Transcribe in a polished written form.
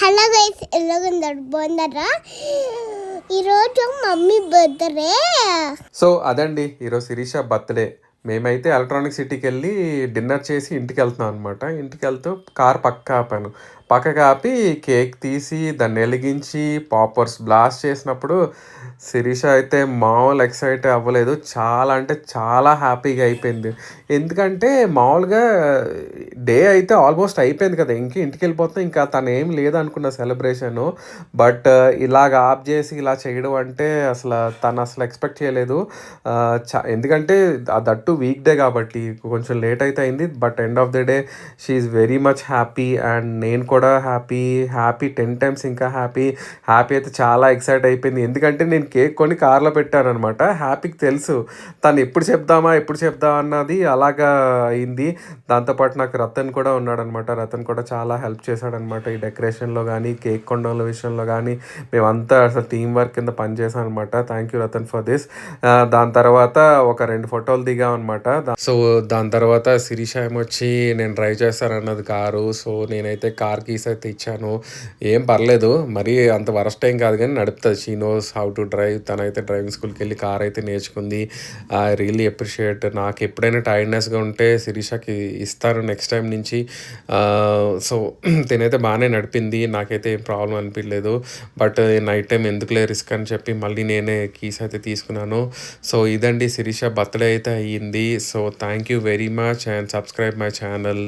Hello guys, ఎలాగున్నారు? బాగున్నారా? ఈరోజు mummy birthday. So అదండి ఈరోజు శిరీష బర్త్డే. మేమైతే ఎలక్ట్రానిక్ సిటీకి వెళ్ళి డిన్నర్ చేసి ఇంటికి వెళ్తున్నాం అనమాట. ఇంటికి వెళ్తూ కార్ ఆపాను. పక్కకు ఆపి కేక్ తీసి దాన్ని వెలిగించి పాపర్స్ బ్లాస్ట్ చేసినప్పుడు శిరీష అయితే మామూలు ఎక్సైట్ అవ్వలేదు. చాలా అంటే చాలా హ్యాపీగా అయిపోయింది. ఎందుకంటే మామూలుగా డే అయితే ఆల్మోస్ట్ అయిపోయింది కదా, ఇంటికి వెళ్ళిపోతే ఇంకా తను ఏం లేదనుకున్న సెలబ్రేషను. బట్ ఇలాగ ఆప్ చేసి ఇలా చేయడం అంటే తను అసలు ఎక్స్పెక్ట్ చేయలేదు. ఎందుకంటే దట్టు వీక్ డే కాబట్టి కొంచెం లేట్ అయితే అయింది. But end of the day she is very much happy and నేను కూడా హ్యాపీ 10 టైమ్స్ ఇంకా హ్యాపీ అయితే చాలా ఎక్సైట్ అయిపోయింది. ఎందుకంటే నేను కేక్ కొని కార్లో పెట్టాను అనమాట. హ్యాపీకి తెలుసు తను ఎప్పుడు చెప్దామా అన్నది అలాగా అయింది. దాంతోపాటు నాకు రతన్ కూడా ఉన్నాడనమాట. రతన్ కూడా చాలా హెల్ప్ చేశాడనమాట ఈ డెకరేషన్లో కానీ కేక్ కొనడంలో విషయంలో కానీ. మేమంతా అసలు టీం వర్క్ కింద పనిచేసాం అనమాట. Thank you Ratan for this. దాని తర్వాత ఒక 2 ఫోటోలు దిగాం అనమాట. సో దాని తర్వాత శిరీష ఏమొచ్చి నేను డ్రైవ్ చేస్తానన్నది కారు. సో నేనైతే కార్ కీస్ అయితే ఇచ్చాను. ఏం పర్లేదు, మరీ అంత వరస్ట్ ఏం కాదు కానీ నడుపుతుంది. She knows how to drive. తనైతే డ్రైవింగ్ స్కూల్కి వెళ్ళి కార్ అయితే నేర్చుకుంది. I really appreciate. నాకు ఎప్పుడైనా టైర్డ్నెస్గా ఉంటే శిరీషకి ఇస్తాను నెక్స్ట్ టైం నుంచి. సో తినైతే బాగానే నడిపింది, నాకైతే ఏం ప్రాబ్లం అనిపించలేదు. బట్ నైట్ టైం ఎందుకులే రిస్క్ అని చెప్పి మళ్ళీ నేనే కీస్ అయితే తీసుకున్నాను. సో ఇదండి శిరీష బర్త్డే అయితే అయ్యింది. So thank you very much and subscribe my channel.